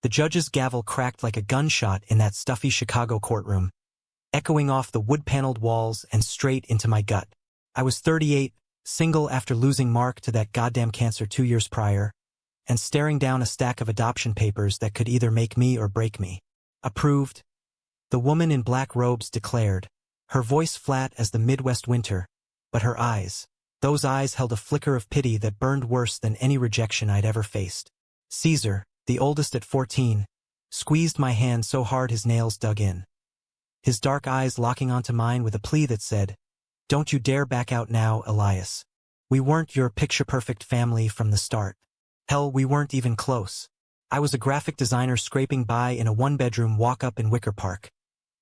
The judge's gavel cracked like a gunshot in that stuffy Chicago courtroom, echoing off the wood-paneled walls and straight into my gut. I was 38, single after losing Mark to that goddamn cancer 2 years prior, and staring down a stack of adoption papers that could either make me or break me. Approved, the woman in black robes declared, her voice flat as the Midwest winter, but her eyes, those eyes held a flicker of pity that burned worse than any rejection I'd ever faced. Caesar, the oldest at 14, squeezed my hand so hard his nails dug in, his dark eyes locking onto mine with a plea that said, "Don't you dare back out now, Elias. We weren't your picture-perfect family from the start. Hell, we weren't even close. I was a graphic designer scraping by in a one-bedroom walk-up in Wicker Park,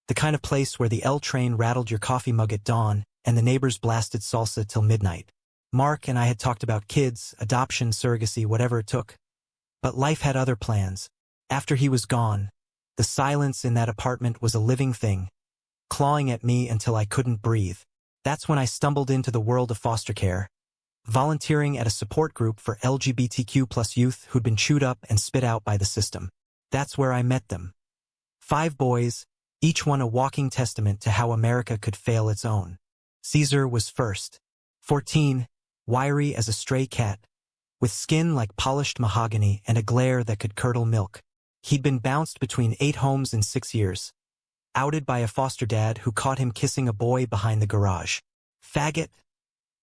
the kind of place where the L train rattled your coffee mug at dawn and the neighbors blasted salsa till midnight. Mark and I had talked about kids, adoption, surrogacy, whatever it took. But life had other plans. After he was gone, the silence in that apartment was a living thing, clawing at me until I couldn't breathe. That's when I stumbled into the world of foster care, volunteering at a support group for LGBTQ+ youth who'd been chewed up and spit out by the system. That's where I met them. 5 boys, each one a walking testament to how America could fail its own. Caesar was first. 14, wiry as a stray cat, with skin like polished mahogany and a glare that could curdle milk. He'd been bounced between 8 homes in 6 years, outed by a foster dad who caught him kissing a boy behind the garage. "Faggot,"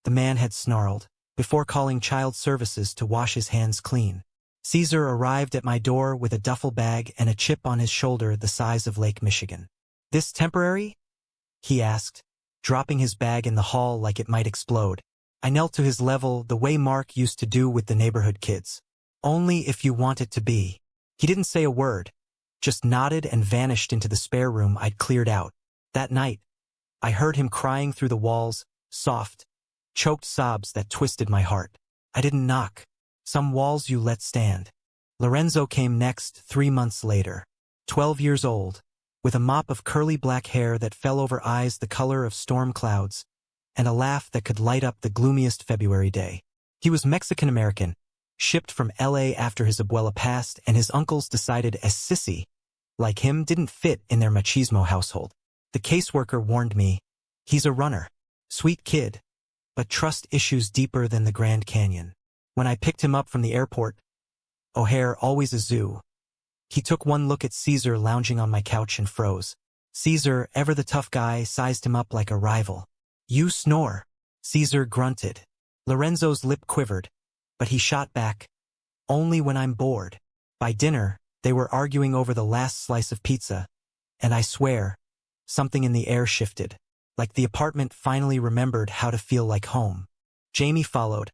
the man had snarled, before calling child services to wash his hands clean. Caesar arrived at my door with a duffel bag and a chip on his shoulder the size of Lake Michigan. "This temporary?" he asked, dropping his bag in the hall like it might explode. I knelt to his level the way Mark used to do with the neighborhood kids. "Only if you want it to be." He didn't say a word, just nodded and vanished into the spare room I'd cleared out. That night, I heard him crying through the walls, soft, choked sobs that twisted my heart. I didn't knock. Some walls you let stand. Lorenzo came next 3 months later, 12 years old, with a mop of curly black hair that fell over eyes the color of storm clouds, and a laugh that could light up the gloomiest February day. He was Mexican-American, shipped from LA after his abuela passed, and his uncles decided a sissy, like him, didn't fit in their machismo household. The caseworker warned me, "He's a runner. Sweet kid, but trust issues deeper than the Grand Canyon." When I picked him up from the airport, O'Hare, always a zoo, he took one look at Caesar lounging on my couch and froze. Caesar, ever the tough guy, sized him up like a rival. "You snore," Caesar grunted. Lorenzo's lip quivered, but he shot back, "Only when I'm bored." By dinner, they were arguing over the last slice of pizza, and I swear, something in the air shifted, like the apartment finally remembered how to feel like home. Jamie followed,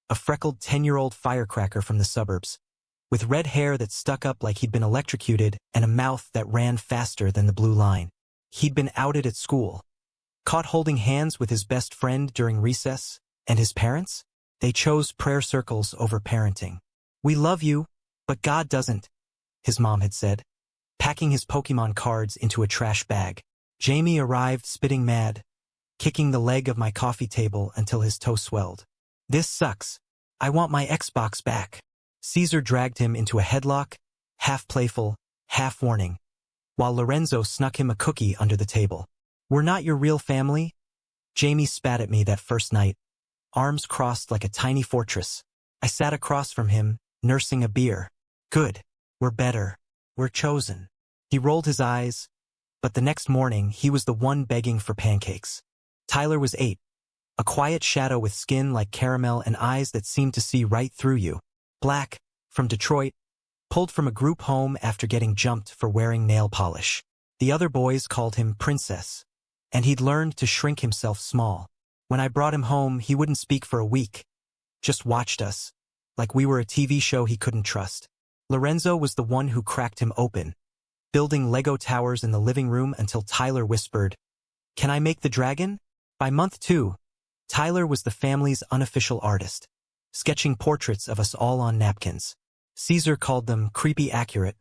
a freckled 10-year-old firecracker from the suburbs, with red hair that stuck up like he'd been electrocuted and a mouth that ran faster than the blue line. He'd been outed at school, caught holding hands with his best friend during recess, and his parents? They chose prayer circles over parenting. "We love you, but God doesn't," his mom had said, packing his Pokemon cards into a trash bag. Jamie arrived spitting mad, kicking the leg of my coffee table until his toe swelled. "This sucks. I want my Xbox back." Caesar dragged him into a headlock, half playful, half warning, while Lorenzo snuck him a cookie under the table. "We're not your real family." Jamie spat at me that first night, arms crossed like a tiny fortress. I sat across from him, nursing a beer. "Good. We're better. We're chosen." He rolled his eyes, but the next morning he was the one begging for pancakes. Tyler was 8, a quiet shadow with skin like caramel and eyes that seemed to see right through you. Black, from Detroit, pulled from a group home after getting jumped for wearing nail polish. The other boys called him Princess, and he'd learned to shrink himself small. When I brought him home, he wouldn't speak for a week, just watched us, like we were a TV show he couldn't trust. Lorenzo was the one who cracked him open, building Lego towers in the living room until Tyler whispered, "Can I make the dragon?" By month 2, Tyler was the family's unofficial artist, sketching portraits of us all on napkins. Caesar called them creepy accurate,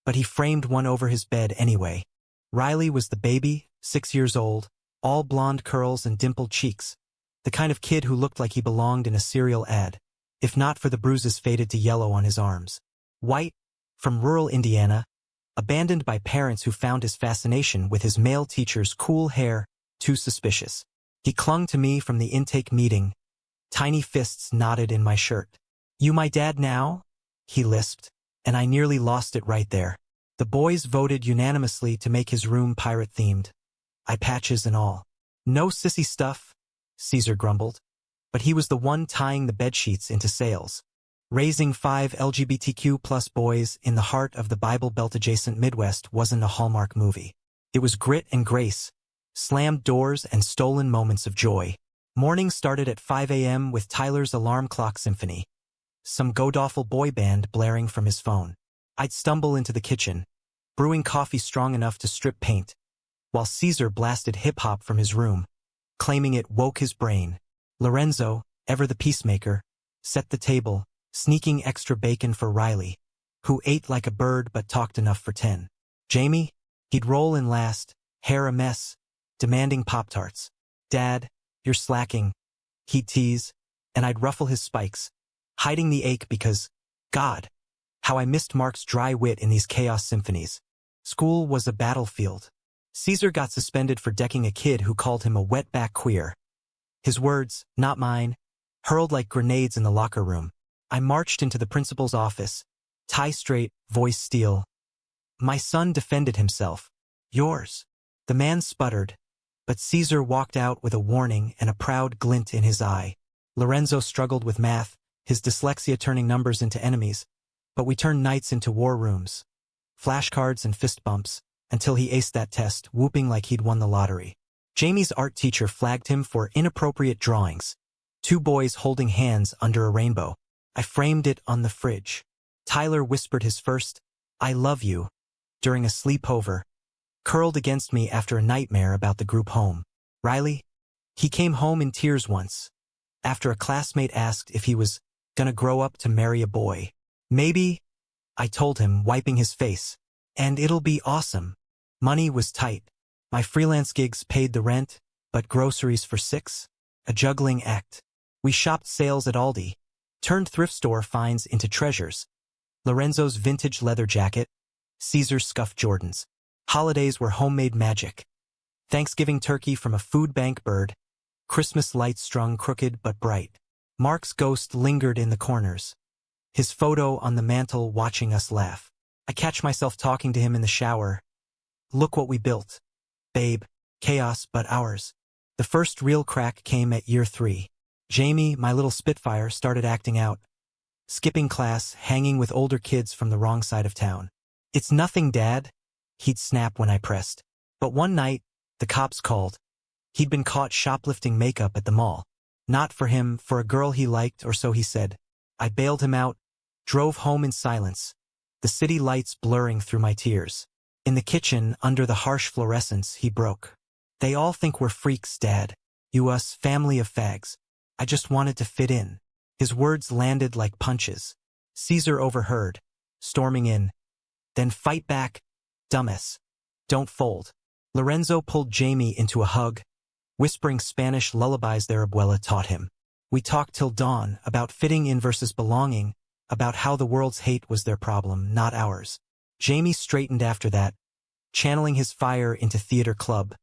but he framed one over his bed anyway. Riley was the baby, 6 years old, all blonde curls and dimpled cheeks, the kind of kid who looked like he belonged in a cereal ad, if not for the bruises faded to yellow on his arms. White, from rural Indiana, abandoned by parents who found his fascination with his male teacher's cool hair too suspicious. He clung to me from the intake meeting, tiny fists knotted in my shirt. "You my dad now?" he lisped, and I nearly lost it right there. The boys voted unanimously to make his room pirate-themed, eye patches and all. "No sissy stuff," Caesar grumbled, but he was the one tying the bedsheets into sails. Raising 5 LGBTQ plus boys in the heart of the Bible Belt-adjacent Midwest wasn't a Hallmark movie. It was grit and grace, slammed doors and stolen moments of joy. Morning started at 5 a.m. with Tyler's alarm clock symphony, some god-awful boy band blaring from his phone. I'd stumble into the kitchen, brewing coffee strong enough to strip paint, while Caesar blasted hip-hop from his room, claiming it woke his brain. Lorenzo, ever the peacemaker, set the table, sneaking extra bacon for Riley, who ate like a bird but talked enough for 10. Jamie? He'd roll in last, hair a mess, demanding Pop-Tarts. "Dad, you're slacking," he'd tease, and I'd ruffle his spikes, hiding the ache because, God, how I missed Mark's dry wit in these chaos symphonies. School was a battlefield. Caesar got suspended for decking a kid who called him a wetback queer. His words, not mine, hurled like grenades in the locker room. I marched into the principal's office, tie straight, voice steel. "My son defended himself." "Yours." The man sputtered, but Caesar walked out with a warning and a proud glint in his eye. Lorenzo struggled with math, his dyslexia turning numbers into enemies, but we turned nights into war rooms, flashcards and fist bumps, until he aced that test, whooping like he'd won the lottery. Jamie's art teacher flagged him for inappropriate drawings, 2 boys holding hands under a rainbow. I framed it on the fridge. Tyler whispered his first, "I love you," during a sleepover, curled against me after a nightmare about the group home. Riley? He came home in tears once, after a classmate asked if he was gonna grow up to marry a boy. "Maybe," I told him, wiping his face, "and it'll be awesome." Money was tight. My freelance gigs paid the rent, but groceries for 6? A juggling act. We shopped sales at Aldi, turned thrift store finds into treasures. Lorenzo's vintage leather jacket, Caesar's scuffed Jordans. Holidays were homemade magic. Thanksgiving turkey from a food bank bird, Christmas lights strung crooked but bright. Mark's ghost lingered in the corners, his photo on the mantel watching us laugh. I catch myself talking to him in the shower. "Look what we built. Babe, chaos but ours." The first real crack came at year 3. Jamie, my little spitfire, started acting out, skipping class, hanging with older kids from the wrong side of town. "It's nothing, Dad," he'd snap when I pressed. But one night, the cops called. He'd been caught shoplifting makeup at the mall. Not for him, for a girl he liked, or so he said. I bailed him out, drove home in silence, the city lights blurring through my tears. In the kitchen, under the harsh fluorescence, he broke. "They all think we're freaks, Dad. You us, family of fags. I just wanted to fit in." His words landed like punches. Caesar overheard, storming in. "Then fight back, dumbass. Don't fold." Lorenzo pulled Jamie into a hug, whispering Spanish lullabies their abuela taught him. We talked till dawn about fitting in versus belonging, about how the world's hate was their problem, not ours. Jamie straightened after that, channeling his fire into theater club,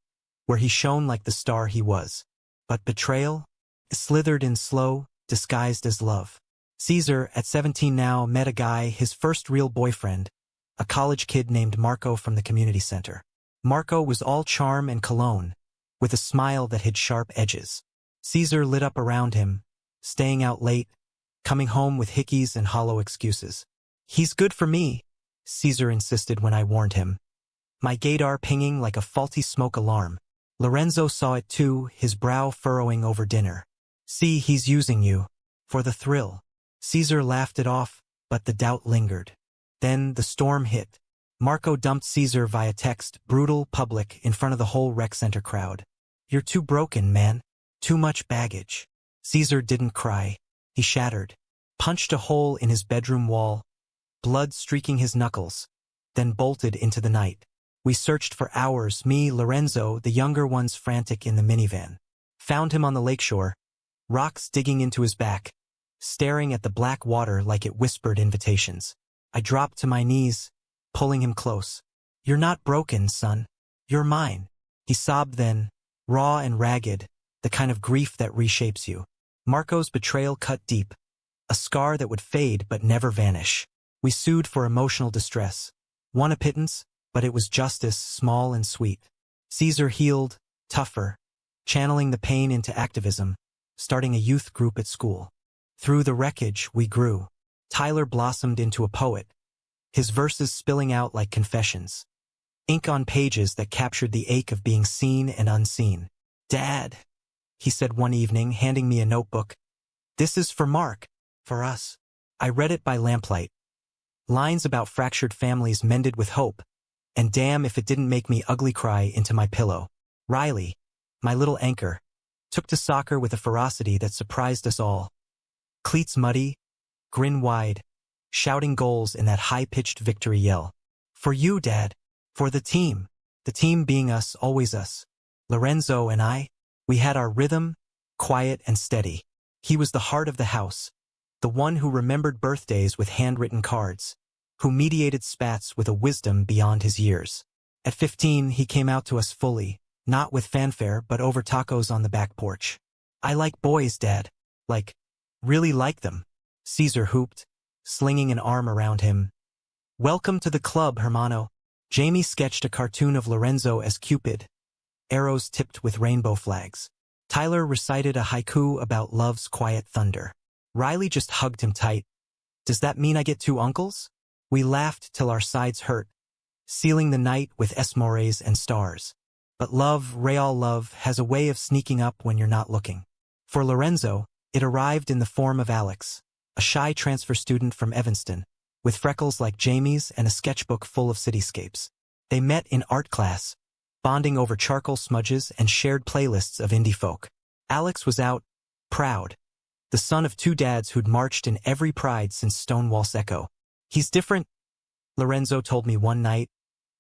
where he shone like the star he was. But betrayal? Slithered in slow, disguised as love. Caesar, at 17 now, met a guy, his first real boyfriend, a college kid named Marco from the community center. Marco was all charm and cologne, with a smile that hid sharp edges. Caesar lit up around him, staying out late, coming home with hickeys and hollow excuses. "He's good for me," Caesar insisted when I warned him, my gaydar pinging like a faulty smoke alarm. Lorenzo saw it too, his brow furrowing over dinner. "See, he's using you. For the thrill." Caesar laughed it off, but the doubt lingered. Then the storm hit. Marco dumped Caesar via text, brutal, public, in front of the whole rec center crowd. "You're too broken, man. Too much baggage." Caesar didn't cry. He shattered, punched a hole in his bedroom wall, blood streaking his knuckles, then bolted into the night. We searched for hours, me, Lorenzo, the younger ones frantic in the minivan. Found him on the lakeshore, rocks digging into his back, staring at the black water like it whispered invitations. I dropped to my knees, pulling him close. "You're not broken, son. You're mine." He sobbed then, raw and ragged, the kind of grief that reshapes you. Marco's betrayal cut deep, a scar that would fade but never vanish. We sued for emotional distress. Won a pittance, but it was justice, small and sweet. Caesar healed, tougher, channeling the pain into activism, starting a youth group at school. Through the wreckage, we grew. Tyler blossomed into a poet, his verses spilling out like confessions. Ink on pages that captured the ache of being seen and unseen. "Dad," he said one evening, handing me a notebook. "This is for Mark, for us." I read it by lamplight. Lines about fractured families mended with hope, and damn if it didn't make me ugly cry into my pillow. Riley, my little anchor, took to soccer with a ferocity that surprised us all. Cleats muddy, grin wide, shouting goals in that high-pitched victory yell. "For you, Dad. For the team being us, always us." Lorenzo and I, we had our rhythm, quiet and steady. He was the heart of the house, the one who remembered birthdays with handwritten cards, who mediated spats with a wisdom beyond his years. At 15, he came out to us fully, not with fanfare but over tacos on the back porch. "I like boys, Dad. Really like them." Caesar hooped, slinging an arm around him. "Welcome to the club, hermano." Jamie sketched a cartoon of Lorenzo as Cupid, arrows tipped with rainbow flags. Tyler recited a haiku about love's quiet thunder. Riley just hugged him tight. "Does that mean I get 2 uncles?" We laughed till our sides hurt, sealing the night with esmores and stars. But love, real love, has a way of sneaking up when you're not looking. For Lorenzo, it arrived in the form of Alex, a shy transfer student from Evanston, with freckles like Jamie's and a sketchbook full of cityscapes. They met in art class, bonding over charcoal smudges and shared playlists of indie folk. Alex was out, proud, the son of 2 dads who'd marched in every pride since Stonewall's Echo. "He's different," Lorenzo told me one night,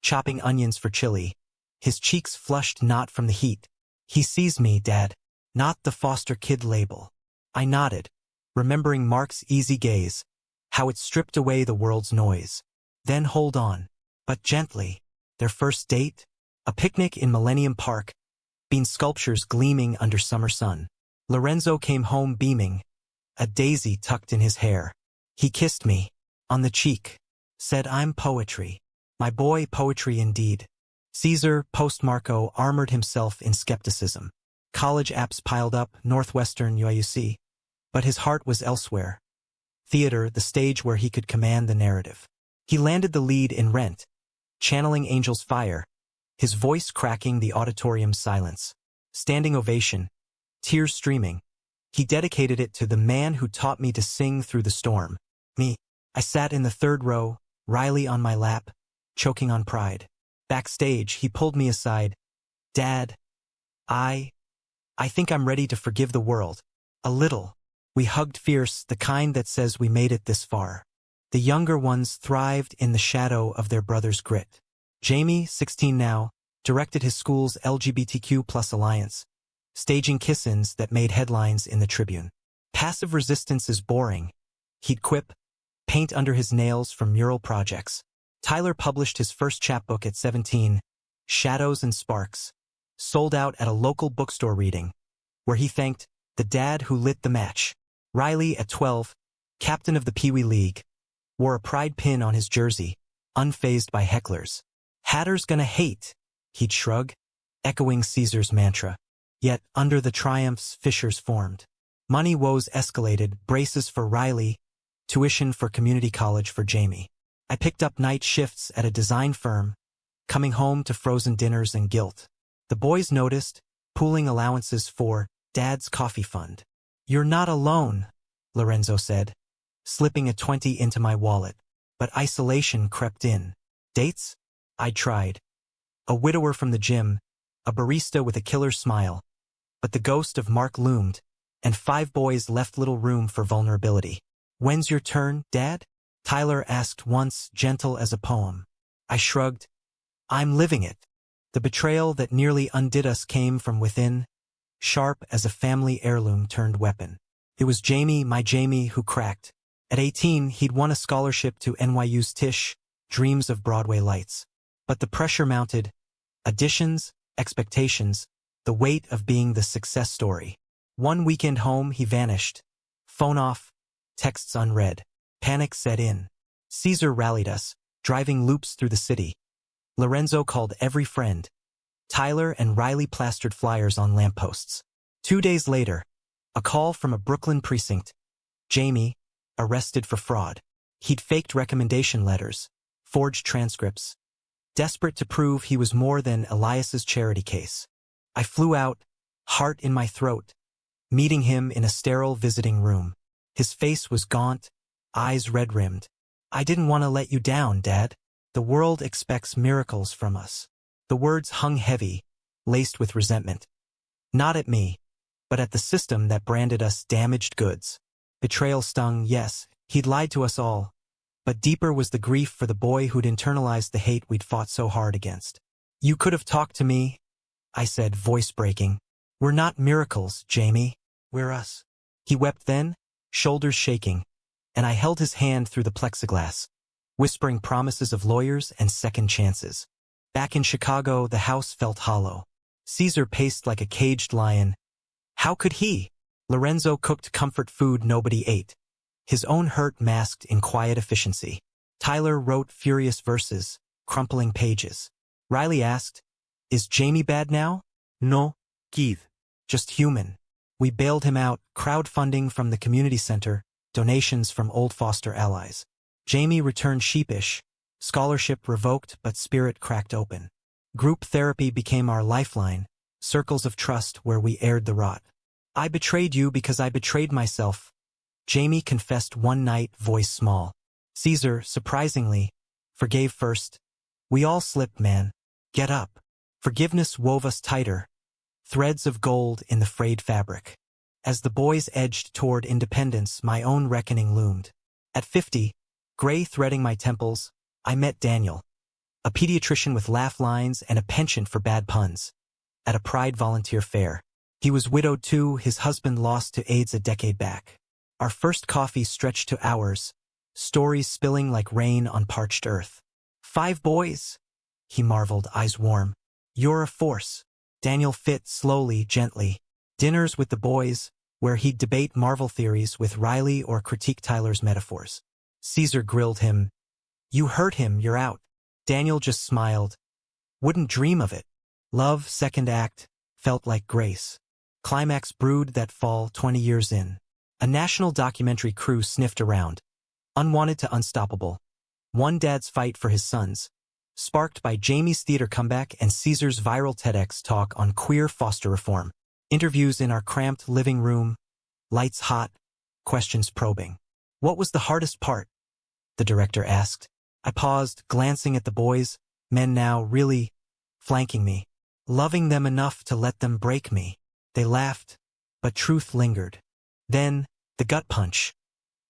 chopping onions for chili, his cheeks flushed not from the heat. "He sees me, Dad, not the foster kid label." I nodded, remembering Mark's easy gaze, how it stripped away the world's noise. Then hold on, but gently. Their first date? A picnic in Millennium Park, bean sculptures gleaming under summer sun. Lorenzo came home beaming, a daisy tucked in his hair. He kissed me on the cheek, said, "I'm poetry. My boy, poetry indeed." Caesar, post-Marco, armored himself in skepticism. College apps piled up, Northwestern, UIUC. But his heart was elsewhere. Theater, the stage where he could command the narrative. He landed the lead in Rent, channeling Angel's fire, his voice cracking the auditorium's silence. Standing ovation, tears streaming. He dedicated it to the man who taught me to sing through the storm. Me. I sat in the 3rd row, Riley on my lap, choking on pride. Backstage, he pulled me aside. "Dad, I think I'm ready to forgive the world. A little." We hugged fierce, the kind that says we made it this far. The younger ones thrived in the shadow of their brother's grit. Jamie, 16 now, directed his school's LGBTQ+ alliance, staging kiss-ins that made headlines in the Tribune. "Passive resistance is boring," he'd quip, paint under his nails from mural projects. Tyler published his first chapbook at 17, Shadows and Sparks, sold out at a local bookstore reading, where he thanked the dad who lit the match. Riley, at 12, captain of the Pee Wee League, wore a pride pin on his jersey, unfazed by hecklers. "Hatter's gonna hate," he'd shrug, echoing Caesar's mantra. Yet, under the triumphs, fissures formed. Money woes escalated, braces for Riley, tuition for community college for Jamie. I picked up night shifts at a design firm, coming home to frozen dinners and guilt. The boys noticed, pooling allowances for Dad's coffee fund. "You're not alone," Lorenzo said, slipping a 20 into my wallet. But isolation crept in. Dates? I tried. A widower from the gym, a barista with a killer smile. But the ghost of Mark loomed, and 5 boys left little room for vulnerability. "When's your turn, Dad?" Tyler asked once, gentle as a poem. I shrugged. "I'm living it." The betrayal that nearly undid us came from within, sharp as a family heirloom turned weapon. It was Jamie, my Jamie, who cracked, At 18, he'd won a scholarship to NYU's Tisch, Dreams of Broadway Lights. But the pressure mounted. Auditions, expectations, the weight of being the success story. One weekend home, he vanished. Phone off, texts unread. Panic set in. Caesar rallied us, driving loops through the city. Lorenzo called every friend. Tyler and Riley plastered flyers on lampposts. 2 days later, a call from a Brooklyn precinct. Jamie, arrested for fraud. He'd faked recommendation letters, forged transcripts. Desperate to prove he was more than Elias's charity case. I flew out, heart in my throat, meeting him in a sterile visiting room. His face was gaunt, eyes red-rimmed. I didn't want to let you down, Dad. The world expects miracles from us. The words hung heavy, laced with resentment. Not at me, but at the system that branded us damaged goods. Betrayal stung, yes, he'd lied to us all. But deeper was the grief for the boy who'd internalized the hate we'd fought so hard against. You could have talked to me, I said, voice breaking. We're not miracles, Jamie. We're us. He wept then, shoulders shaking, and I held his hand through the plexiglass, whispering promises of lawyers and second chances. Back in Chicago, the house felt hollow. Caesar paced like a caged lion. How could he? Lorenzo cooked comfort food nobody ate. His own hurt masked in quiet efficiency. Tyler wrote furious verses, crumpling pages. Riley asked, Is Jamie bad now? No, Keith. Just human. We bailed him out, crowdfunding from the community center, donations from old foster allies. Jamie returned sheepish, scholarship revoked but spirit cracked open. Group therapy became our lifeline, circles of trust where we aired the rot. I betrayed you because I betrayed myself. Jamie confessed one night, voice small. Caesar, surprisingly, forgave first. We all slipped, man. Get up. Forgiveness wove us tighter. Threads of gold in the frayed fabric. As the boys edged toward independence, my own reckoning loomed. At 50, gray threading my temples, I met Daniel, a pediatrician with laugh lines and a penchant for bad puns, at a Pride volunteer fair. He was widowed too, his husband lost to AIDS a decade back. Our first coffee stretched to hours, stories spilling like rain on parched earth. 5 boys? He marveled, eyes warm. You're a force. Daniel fit slowly, gently. Dinners with the boys, where he'd debate Marvel theories with Riley or critique Tyler's metaphors. Caesar grilled him. You hurt him, you're out. Daniel just smiled. Wouldn't dream of it. Love, second act, felt like grace. Climax brewed that fall 20 years in. A national documentary crew sniffed around. Unwanted to unstoppable. One dad's fight for his sons. Sparked by Jamie's theater comeback and Caesar's viral TEDx talk on queer foster reform. Interviews in our cramped living room. Lights hot. Questions probing. What was the hardest part? The director asked. I paused, glancing at the boys, men now really flanking me. Loving them enough to let them break me. They laughed, but truth lingered. Then, the gut punch.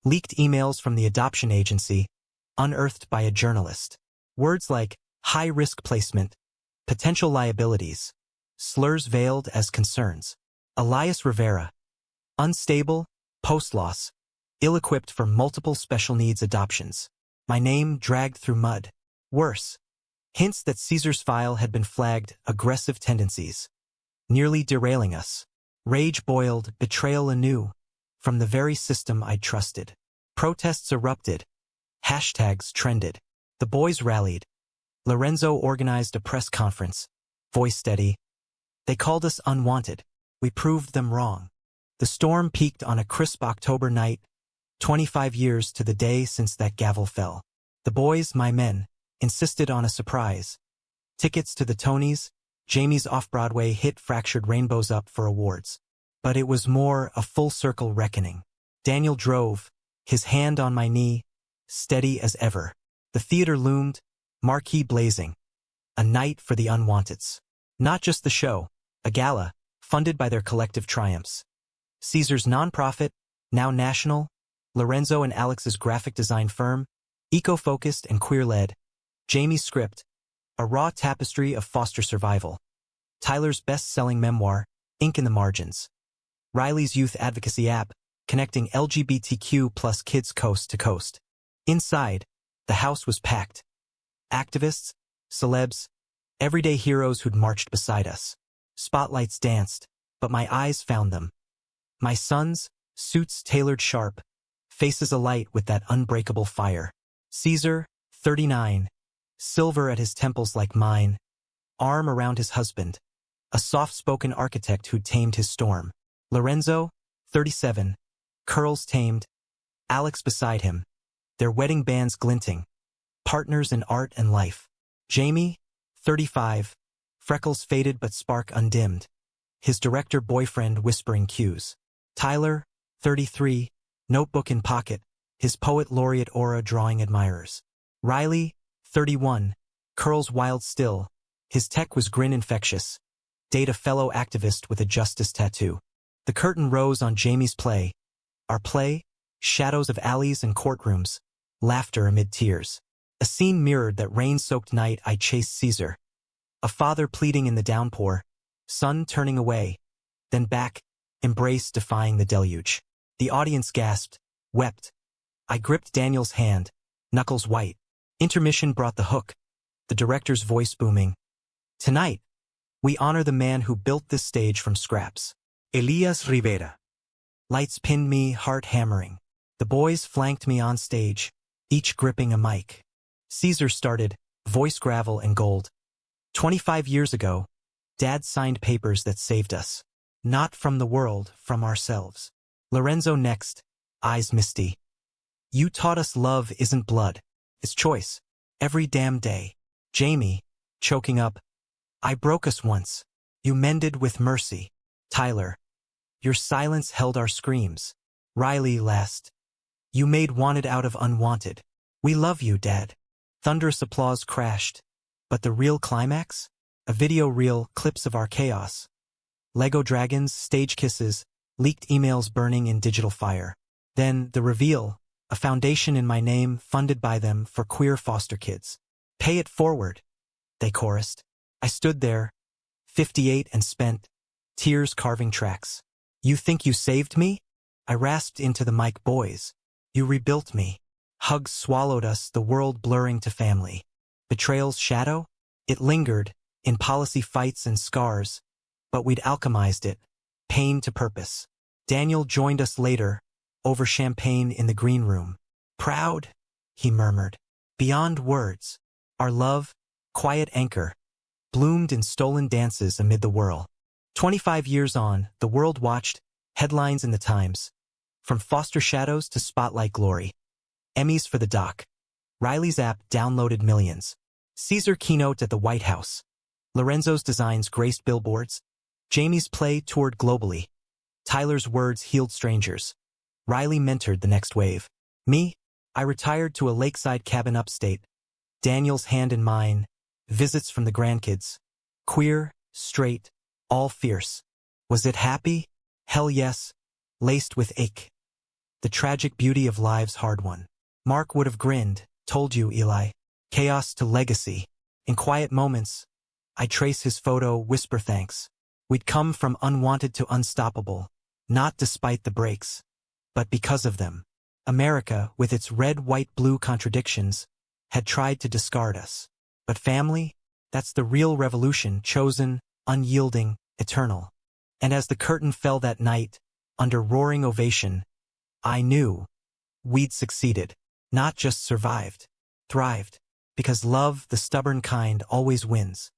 Leaked emails from the adoption agency, unearthed by a journalist. Words like high-risk placement, potential liabilities, slurs veiled as concerns. Elias Rivera, unstable, post-loss, ill-equipped for multiple special needs adoptions. My name dragged through mud. Worse, hints that Caesar's file had been flagged aggressive tendencies, nearly derailing us. Rage boiled, betrayal anew, from the very system I'd trusted. Protests erupted. Hashtags trended. The boys rallied. Lorenzo organized a press conference. Voice steady. They called us unwanted. We proved them wrong. The storm peaked on a crisp October night, 25 years to the day since that gavel fell. The boys, my men, insisted on a surprise. Tickets to the Tonys, Jamie's off-Broadway hit fractured rainbows up for awards. But it was more a full-circle reckoning. Daniel drove, his hand on my knee, steady as ever. The theater loomed, marquee blazing. A night for the unwanteds. Not just the show, a gala, funded by their collective triumphs. Caesar's nonprofit, now national, Lorenzo and Alex's graphic design firm, eco-focused and queer-led. Jamie's script, a raw tapestry of foster survival. Tyler's best-selling memoir, Ink in the Margins. Riley's youth advocacy app, connecting LGBTQ plus kids coast to coast. Inside, the house was packed. Activists, celebs, everyday heroes who'd marched beside us. Spotlights danced, but my eyes found them. My sons, suits tailored sharp, faces alight with that unbreakable fire. Caesar, 39, silver at his temples like mine, arm around his husband, a soft-spoken architect who'd tamed his storm. Lorenzo, 37, curls tamed, Alex beside him, their wedding bands glinting, partners in art and life. Jamie, 35, freckles faded but spark undimmed, his director boyfriend whispering cues. Tyler, 33, notebook in pocket, his poet laureate aura drawing admirers. Riley, 31, curls wild still, his tech was grin infectious, date a fellow activist with a justice tattoo. The curtain rose on Jamie's play. Our play, shadows of alleys and courtrooms, laughter amid tears. A scene mirrored that rain-soaked night I chased Caesar. A father pleading in the downpour, son turning away, then back, embrace defying the deluge. The audience gasped, wept. I gripped Daniel's hand, knuckles white. Intermission brought the hook, the director's voice booming. Tonight, we honor the man who built this stage from scraps. Elias Rivera. Lights pinned me, heart hammering. The boys flanked me on stage, each gripping a mic. Caesar started, voice gravel and gold. 25 years ago, Dad signed papers that saved us. Not from the world, from ourselves. Lorenzo next, eyes misty. You taught us love isn't blood, it's choice. Every damn day. Jamie, choking up. I broke us once. You mended with mercy. Tyler. Your silence held our screams. Riley last. You made wanted out of unwanted. We love you, Dad. Thunderous applause crashed. But the real climax? A video reel, clips of our chaos. Lego dragons, stage kisses, leaked emails burning in digital fire. Then, the reveal, a foundation in my name funded by them for queer foster kids. Pay it forward, they chorused. I stood there, 58 and spent, tears carving tracks. You think you saved me? I rasped into the mic, boys. You rebuilt me. Hugs swallowed us, the world blurring to family. Betrayal's shadow? It lingered, in policy fights and scars, but we'd alchemized it, pain to purpose. Daniel joined us later, over champagne in the green room. Proud, he murmured. Beyond words, our love, quiet anchor, bloomed in stolen dances amid the whirl. 25 years on, the world watched, headlines in the Times. From foster shadows to spotlight glory. Emmys for the doc. Riley's app downloaded millions. Caesar keynote at the White House. Lorenzo's designs graced billboards. Jamie's play toured globally. Tyler's words healed strangers. Riley mentored the next wave. Me, I retired to a lakeside cabin upstate. Daniel's hand in mine. Visits from the grandkids. Queer, straight, all fierce. Was it happy? Hell yes. Laced with ache. The tragic beauty of life's hard one. Mark would have grinned, told you, Eli. Chaos to legacy. In quiet moments, I trace his photo, whisper thanks. We'd come from unwanted to unstoppable, not despite the breaks, but because of them. America, with its red, white, blue contradictions, had tried to discard us. But family, that's the real revolution, chosen, unyielding, eternal. And as the curtain fell that night, under roaring ovation, I knew we'd succeeded, not just survived, thrived, because love, the stubborn kind, always wins.